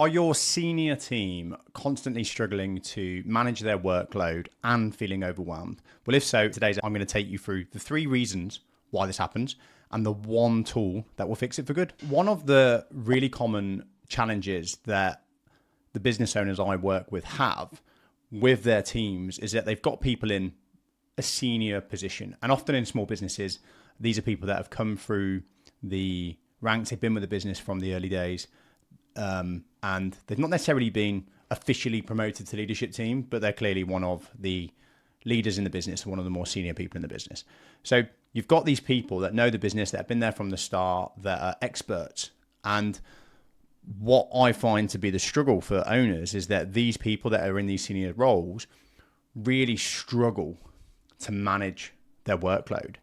Are your senior team constantly struggling to manage their workload and feeling overwhelmed? Well, if so, today I'm going to take you through the 3 reasons why this happens and the one tool that will fix it for good. One of the really common challenges that the business owners I work with have with their teams is that they've got people in a senior position. And often in small businesses, these are people that have come through the ranks, they've been with the business from the early days. And they've not necessarily been officially promoted to leadership team, but they're clearly one of the leaders in the business, one of the more senior people in the business. So you've got these people that know the business, that have been there from the start, that are experts. And what I find to be the struggle for owners is that these people that are in these senior roles really struggle to manage their workload.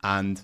And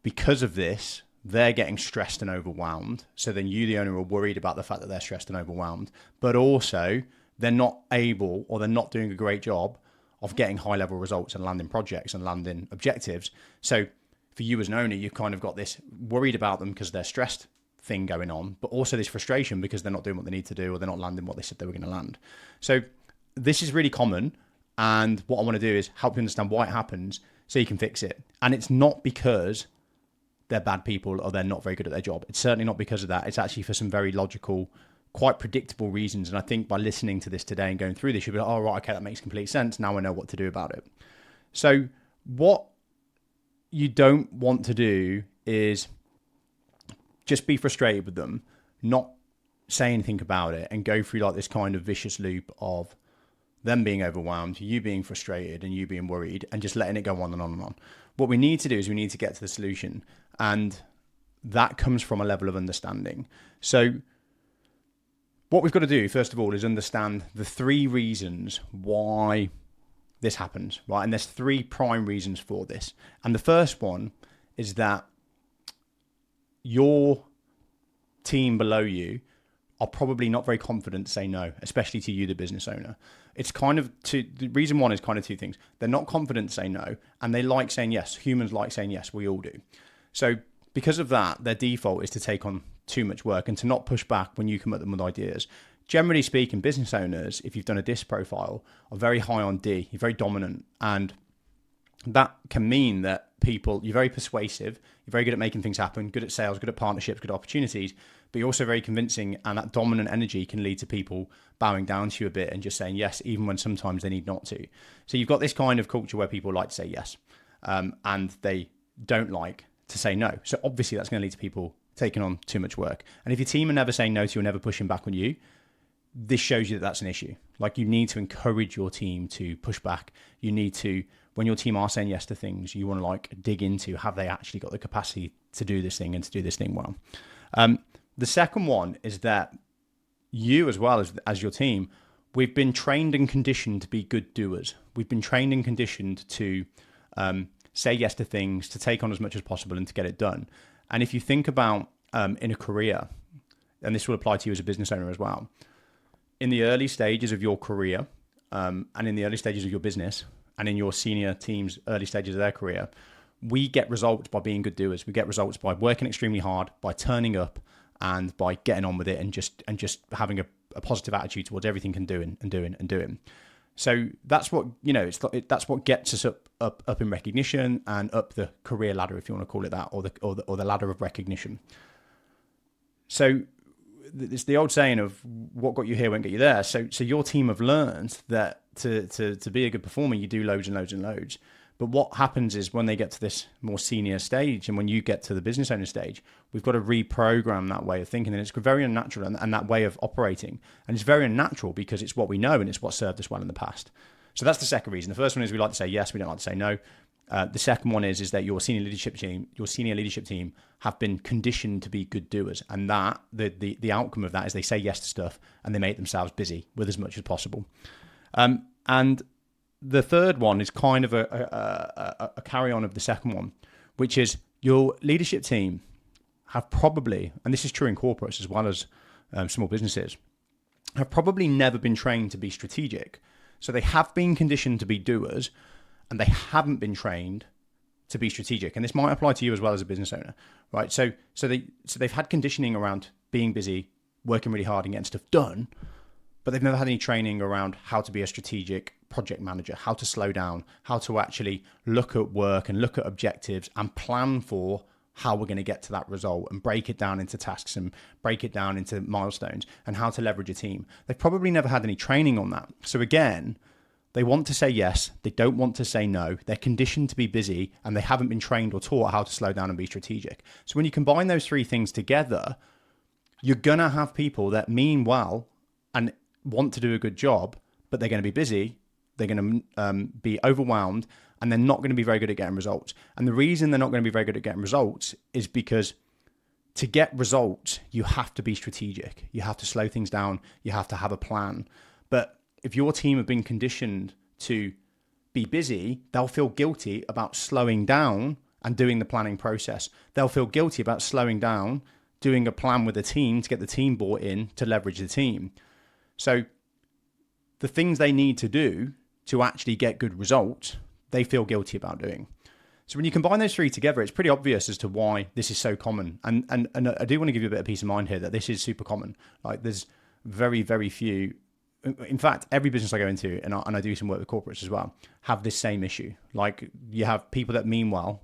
because of this, they're getting stressed and overwhelmed. So then you, the owner, are worried about the fact that they're stressed and overwhelmed, but also they're not able, or they're not doing a great job of getting high level results and landing projects and landing objectives. So for you as an owner, you've kind of got this worried about them because they're stressed thing going on, but also this frustration because they're not doing what they need to do, or they're not landing what they said they were going to land. So this is really common. And what I want to do is help you understand why it happens so you can fix it. And it's not because they're bad people or they're not very good at their job. It's certainly not because of that. It's actually for some very logical, quite predictable reasons. And I think by listening to this today and going through this, you'll be like, oh, right, okay, that makes complete sense. Now I know what to do about it. So what you don't want to do is just be frustrated with them, not say anything about it, and go through like this kind of vicious loop of them being overwhelmed, you being frustrated and you being worried, and just letting it go on and on and on. What we need to do is we need to get to the solution. And that comes from a level of understanding. So what we've got to do, first of all, is understand the 3 reasons why this happens, right? And there's 3 prime reasons for this. And the first one is that your team below you are probably not very confident to say no, especially to you, the business owner. It's kind of the reason one is kind of 2 things. They're not confident to say no, and they like saying yes. Humans like saying yes. We all do. So because of that, their default is to take on too much work and to not push back when you come at them with ideas. Generally speaking, business owners, if you've done a DISC profile, are very high on D. You're very dominant. And that can mean that you're very persuasive, you're very good at making things happen, good at sales, good at partnerships, good at opportunities, but you're also very convincing, and that dominant energy can lead to people bowing down to you a bit and just saying yes, even when sometimes they need not to. So you've got this kind of culture where people like to say yes, and they don't like to say no. So obviously that's going to lead to people taking on too much work. And if your team are never saying no to you or never pushing back on you, this shows you that that's an issue. Like, you need to encourage your team to push back. You need to, when your team are saying yes to things, you want to like dig into, have they actually got the capacity to do this thing and to do this thing well? The second one is that you, as well as your team, we've been trained and conditioned to be good doers. We've been trained and conditioned to say yes to things, to take on as much as possible and to get it done. And if you think about in a career, and this will apply to you as a business owner as well, in the early stages of your career and in the early stages of your business and in your senior team's early stages of their career, we get results by being good doers. We get results by working extremely hard, by turning up, and by getting on with it and just having a positive attitude towards everything and doing. So that's what, that's what gets us up in recognition and up the career ladder, if you want to call it that, or the ladder of recognition. So it's the old saying of what got you here won't get you there. So your team have learned that to be a good performer, you do loads and loads and loads. But what happens is when they get to this more senior stage, and when you get to the business owner stage, we've got to reprogram that way of thinking. And it's very unnatural, and that way of operating. And it's very unnatural because it's what we know and it's what served us well in the past. So that's the second reason. The first one is we like to say yes, we don't like to say no. The second one is that your senior leadership team have been conditioned to be good doers, and that the outcome of that is they say yes to stuff and they make themselves busy with as much as possible. And the third one is kind of a carry on of the second one, which is your leadership team have probably, and this is true in corporates as well as small businesses, have probably never been trained to be strategic. So they have been conditioned to be doers, and they haven't been trained to be strategic. And this might apply to you as well as a business owner, right? So they've had conditioning around being busy, working really hard and getting stuff done, but they've never had any training around how to be a strategic project manager, how to slow down, how to actually look at work and look at objectives and plan for how we're going to get to that result and break it down into tasks and break it down into milestones and how to leverage a team. They've probably never had any training on that. So again, they want to say yes, they don't want to say no. They're conditioned to be busy and they haven't been trained or taught how to slow down and be strategic. So when you combine those three things together, you're going to have people that mean well and want to do a good job, but they're going to be busy, they're going to be overwhelmed, and they're not going to be very good at getting results. And the reason they're not going to be very good at getting results is because to get results, you have to be strategic. You have to slow things down. You have to have a plan. But if your team have been conditioned to be busy, they'll feel guilty about slowing down and doing the planning process. They'll feel guilty about slowing down, doing a plan with the team to get the team bought in to leverage the team. So the things they need to do to actually get good results, they feel guilty about doing. So when you combine those three together, it's pretty obvious as to why this is so common. And I do want to give you a bit of peace of mind here that this is super common. Like there's very, very few. In fact, every business I go into, and I do some work with corporates as well, have this same issue. Like you have people that mean well,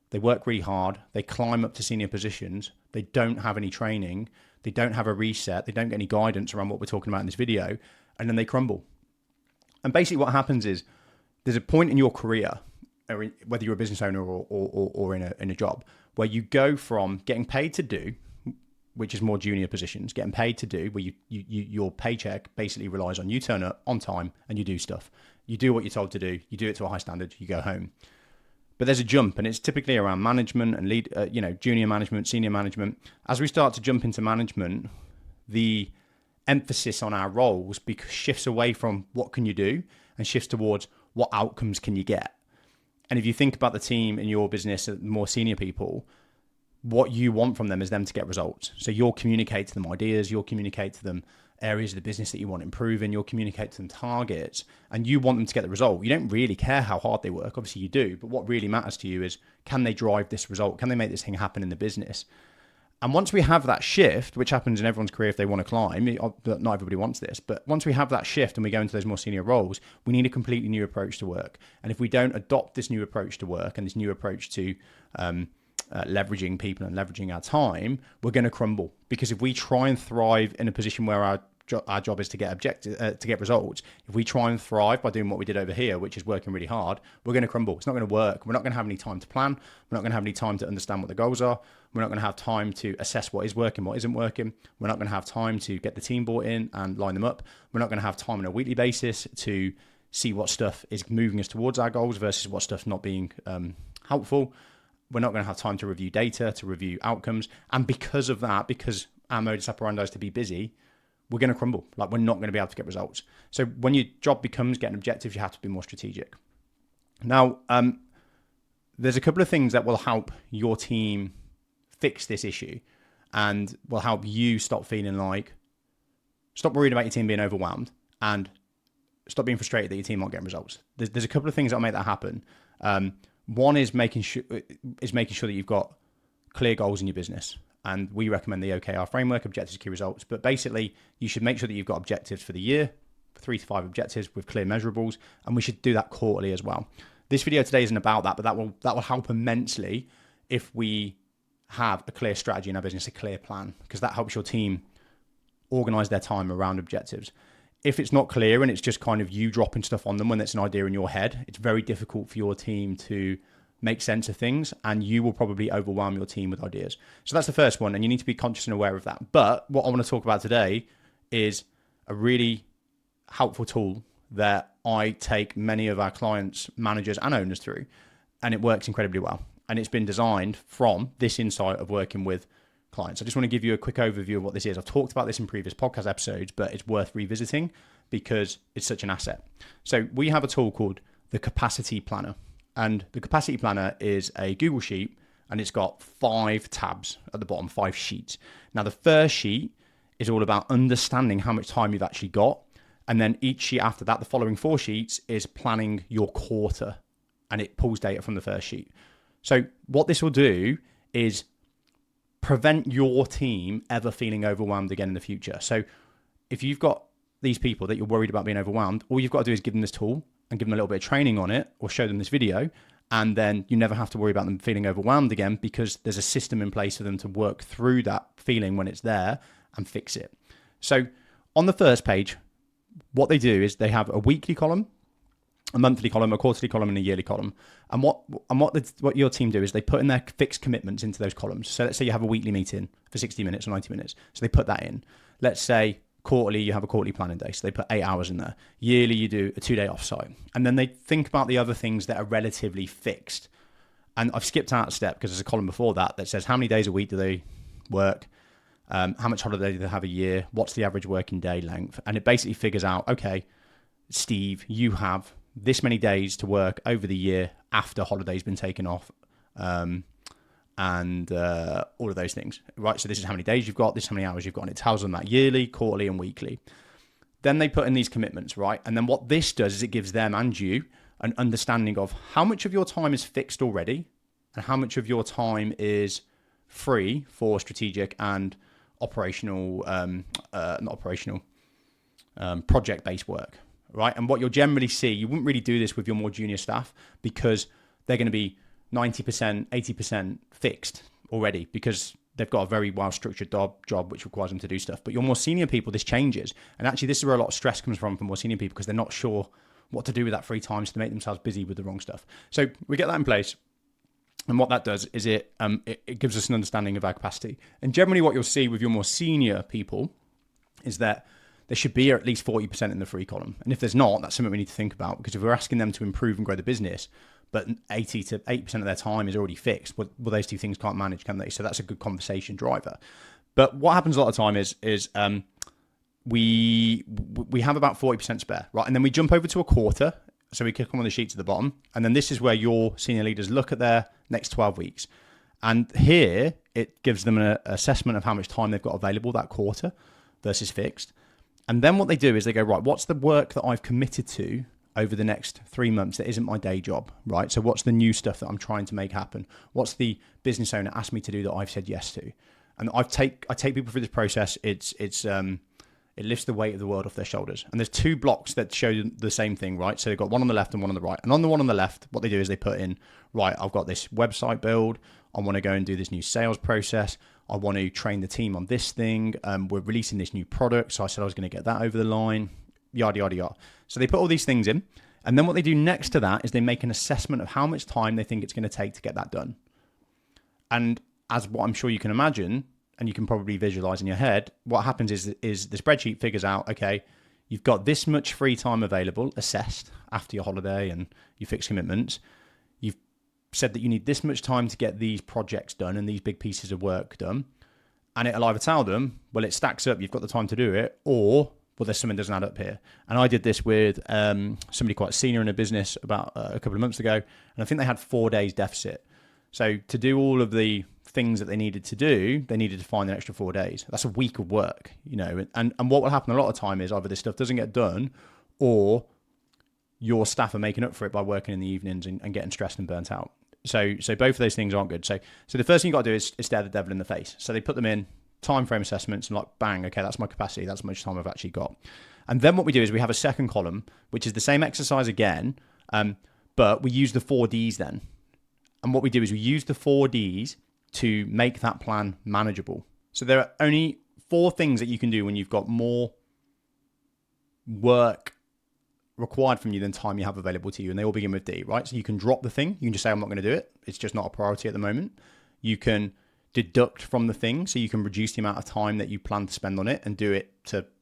they work really hard, they climb up to senior positions, they don't have any training, they don't have a reset, they don't get any guidance around what we're talking about in this video, and then they crumble. And basically what happens is there's a point in your career, whether you're a business owner or in a job, where you go from getting paid to do, which is more junior positions, getting paid to do, where your paycheck basically relies on you turn up on time and you do stuff. You do what you're told to do. You do it to a high standard. You go home. But there's a jump, and it's typically around management and lead, junior management, senior management. As we start to jump into management, the emphasis on our roles shifts away from what can you do and shifts towards what outcomes can you get. And if you think about the team in your business, more senior people, what you want from them is them to get results. So you'll communicate to them ideas, you'll communicate to them areas of the business that you want to improve in, you'll communicate to them targets, and you want them to get the result. You don't really care how hard they work, obviously you do, but what really matters to you is, can they drive this result? Can they make this thing happen in the business? And once we have that shift, which happens in everyone's career if they want to climb, not everybody wants this, but once we have that shift and we go into those more senior roles, we need a completely new approach to work. And if we don't adopt this new approach to work and this new approach to leveraging people and leveraging our time, we're going to crumble. Because if we try and thrive in a position where our job is to get results, if we try and thrive by doing what we did over here, which is working really hard, we're going to crumble. It's not going to work. We're not going to have any time to plan. We're not going to have any time to understand what the goals are. We're not going to have time to assess what is working, what isn't working. We're not going to have time to get the team bought in and line them up. We're not going to have time on a weekly basis to see what stuff is moving us towards our goals versus what stuff's not being helpful. We're not going to have time to review data, to review outcomes. And because of that, because our modus operandi is to be busy, we're going to crumble. Like we're not going to be able to get results. So when your job becomes getting objectives, you have to be more strategic. Now, there's a couple of things that will help your team fix this issue and will help you stop worrying about your team being overwhelmed and stop being frustrated that your team aren't getting results. There's a couple of things that will make that happen. One is making sure that you've got clear goals in your business. And we recommend the OKR framework, objectives, key results. But basically, you should make sure that you've got objectives for the year, 3 to 5 objectives with clear measurables. And we should do that quarterly as well. This video today isn't about that, but that will help immensely if we have a clear strategy in our business, a clear plan, because that helps your team organize their time around objectives. If it's not clear and it's just kind of you dropping stuff on them when it's an idea in your head, it's very difficult for your team to make sense of things, and you will probably overwhelm your team with ideas. So that's the first one, and you need to be conscious and aware of that. But what I want to talk about today is a really helpful tool that I take many of our clients, managers, and owners through, and it works incredibly well. And it's been designed from this insight of working with clients. I just want to give you a quick overview of what this is. I've talked about this in previous podcast episodes, but it's worth revisiting because it's such an asset. So we have a tool called the Capacity Planner. And the Capacity Planner is a Google Sheet, and it's got 5 tabs at the bottom, 5 sheets. Now, the first sheet is all about understanding how much time you've actually got. And then each sheet after that, the following 4 sheets, is planning your quarter, and it pulls data from the first sheet. So what this will do is prevent your team ever feeling overwhelmed again in the future. So if you've got these people that you're worried about being overwhelmed, all you've got to do is give them this tool and give them a little bit of training on it, or show them this video, and then you never have to worry about them feeling overwhelmed again, because there's a system in place for them to work through that feeling when it's there and fix it. So on the first page, what they do is they have a weekly column, a monthly column, a quarterly column, and a yearly column. And what your team do is they put in their fixed commitments into those columns. So let's say you have a weekly meeting for 60 minutes or 90 minutes. So they put that in. Let's say quarterly, you have a quarterly planning day. So they put 8 hours in there. Yearly, you do a 2-day offsite. And then they think about the other things that are relatively fixed. And I've skipped out a step because there's a column before that says how many days a week do they work? How much holiday do they have a year? What's the average working day length? And it basically figures out, okay, Steve, you have this many days to work over the year after holiday's been taken off, and all of those things, right? So this is how many days you've got, this is how many hours you've got, and it tells them that yearly, quarterly, and weekly. Then they put in these commitments, right? And then what this does is it gives them and you an understanding of how much of your time is fixed already and how much of your time is free for strategic and operational, project-based work. Right. And what you'll generally see, you wouldn't really do this with your more junior staff because they're going to be 90%, 80% fixed already because they've got a very well structured job which requires them to do stuff. But your more senior people, this changes. And actually, this is where a lot of stress comes from more senior people, because they're not sure what to do with that free time, so they make themselves busy with the wrong stuff. So we get that in place. And what that does is it gives us an understanding of our capacity. And generally what you'll see with your more senior people is that there should be at least 40% in the free column. And if there's not, that's something we need to think about, because if we're asking them to improve and grow the business, but 80 to 8% of their time is already fixed, well, those two things can't manage, can they? So that's a good conversation driver. But what happens a lot of the time is we have about 40% spare, right? And then we jump over to a quarter. So we click on one of the sheets at the bottom. And then this is where your senior leaders look at their next 12 weeks. And here it gives them an assessment of how much time they've got available that quarter versus fixed. And then what they do is they go, right, what's the work that I've committed to over the next 3 months that isn't my day job, right? So what's the new stuff that I'm trying to make happen? What's the business owner asked me to do that I've said yes to? And I take people through this process. It lifts the weight of the world off their shoulders. And there's 2 blocks that show the same thing, right? So they've got one on the left and one on the right. And on the one on the left, what they do is they put in, right, I've got this website build. I want to go and do this new sales process. I want to train the team on this thing. We're releasing this new product. So I said I was going to get that over the line, yada, yada, yada. So they put all these things in. And then what they do next to that is they make an assessment of how much time they think it's going to take to get that done. And as what I'm sure you can imagine, and you can probably visualize in your head, what happens is the spreadsheet figures out, okay, you've got this much free time available, assessed after your holiday and your fixed commitments. You've said that you need this much time to get these projects done and these big pieces of work done. And it'll either tell them, well, it stacks up, you've got the time to do it, or, well, there's something that doesn't add up here. And I did this with somebody quite senior in a business about a couple of months ago, and I think they had 4 days deficit. So to do all of the things that they needed to do, they needed to find an extra 4 days. That's a week of work, and what will happen a lot of time is either this stuff doesn't get done, or your staff are making up for it by working in the evenings and getting stressed and burnt out. So both of those things aren't good. So the first thing you got to do is stare the devil in the face. So they put them in time frame assessments and like, bang, okay, that's my capacity. That's how much time I've actually got. And then what we do is we have a second column, which is the same exercise again, but we use the 4Ds then. And what we do is we use the 4Ds to make that plan manageable. So there are only 4 things that you can do when you've got more work required from you than time you have available to you, and they all begin with D, right? So you can drop the thing. You can just say, I'm not going to do it. It's just not a priority at the moment. You can deduct from the thing, so you can reduce the amount of time that you plan to spend on it and do it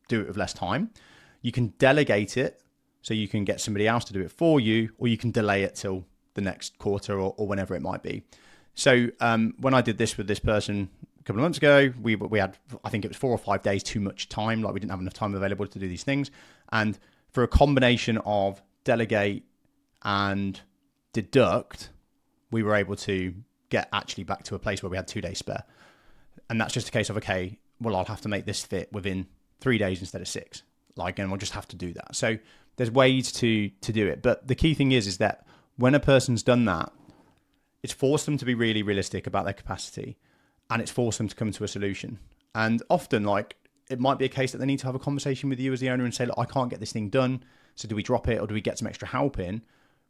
with less time. You can delegate it, so you can get somebody else to do it for you, or you can delay it till the next quarter or whenever it might be. So when I did this with this person a couple of months ago, we had, I think it was 4 or 5 days too much time. Like we didn't have enough time available to do these things. And for a combination of delegate and deduct, we were able to get actually back to a place where we had 2 days spare. And that's just a case of, okay, well, I'll have to make this fit within 3 days instead of 6. And we'll just have to do that. So there's ways to do it. But the key thing is that when a person's done that, it's forced them to be really realistic about their capacity. and it's forced them to come to a solution. And often, like, it might be a case that they need to have a conversation with you as the owner and say, look, I can't get this thing done. So do we drop it or do we get some extra help in?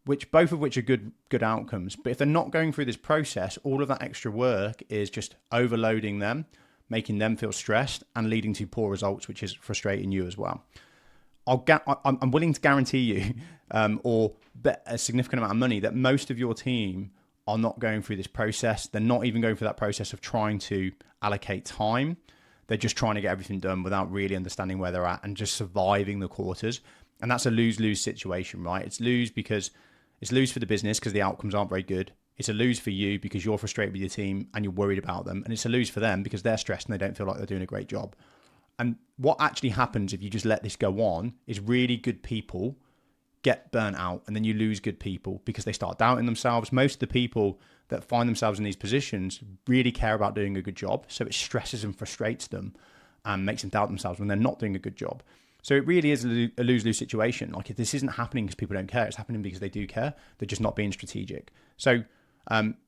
Both of which are good outcomes. But if they're not going through this process, all of that extra work is just overloading them, making them feel stressed and leading to poor results, which is frustrating you as well. I'm willing to guarantee you, or bet a significant amount of money, that most of your team are not going through this process. They're not even going through that process of trying to allocate time. They're just trying to get everything done without really understanding where they're at and just surviving the quarters. And that's a lose-lose situation, right? It's lose for the business because the outcomes aren't very good. It's a lose for you because you're frustrated with your team and you're worried about them. And it's a lose for them because they're stressed and they don't feel like they're doing a great job. And what actually happens if you just let this go on is really good people get burnt out, and then you lose good people because they start doubting themselves. Most of the people that find themselves in these positions really care about doing a good job. So it stresses and frustrates them and makes them doubt themselves when they're not doing a good job. So it really is a lose-lose situation. Like, if this isn't happening because people don't care, it's happening because they do care. They're just not being strategic. So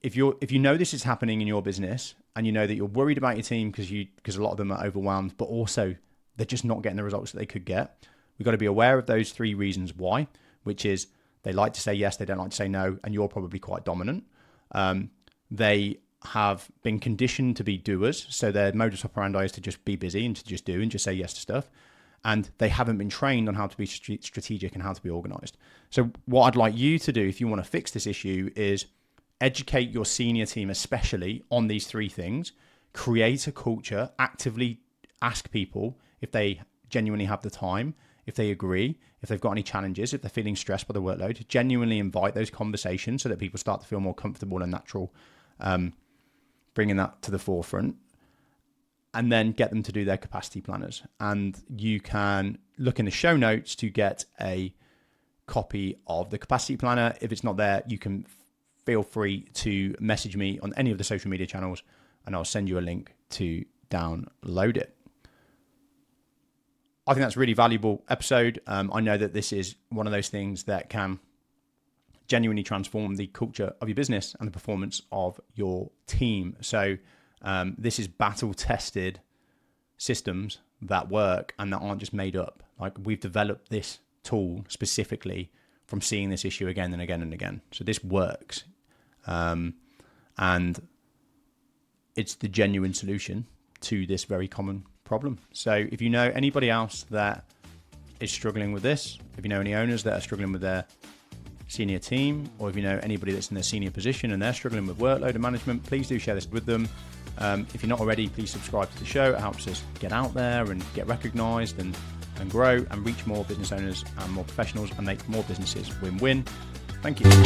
if you know this is happening in your business and you know that you're worried about your team because a lot of them are overwhelmed, but also they're just not getting the results that they could get, we've got to be aware of those 3 reasons why, which is they like to say yes, they don't like to say no, and you're probably quite dominant. They have been conditioned to be doers, so their modus operandi is to just be busy and to just do and just say yes to stuff. And they haven't been trained on how to be strategic and how to be organized. So what I'd like you to do if you want to fix this issue is educate your senior team, especially on these 3 things. Create a culture, actively ask people if they genuinely have the time, if they agree, if they've got any challenges, if they're feeling stressed by the workload. Genuinely invite those conversations so that people start to feel more comfortable and natural, bringing that to the forefront. And then get them to do their capacity planners. And you can look in the show notes to get a copy of the capacity planner. If it's not there, you can feel free to message me on any of the social media channels and I'll send you a link to download it. I think that's a really valuable episode. I know that this is one of those things that can genuinely transform the culture of your business and the performance of your team. So this is battle-tested systems that work and that aren't just made up. Like, we've developed this tool specifically from seeing this issue again and again and again. So this works. And it's the genuine solution to this very common problem. So if you know anybody else that is struggling with this, if you know any owners that are struggling with their senior team, or if you know anybody that's in their senior position and they're struggling with workload and management, please do share this with them. If you're not already, please subscribe to the show. It helps us get out there and get recognized and grow and reach more business owners and more professionals and make more businesses win-win. Thank you.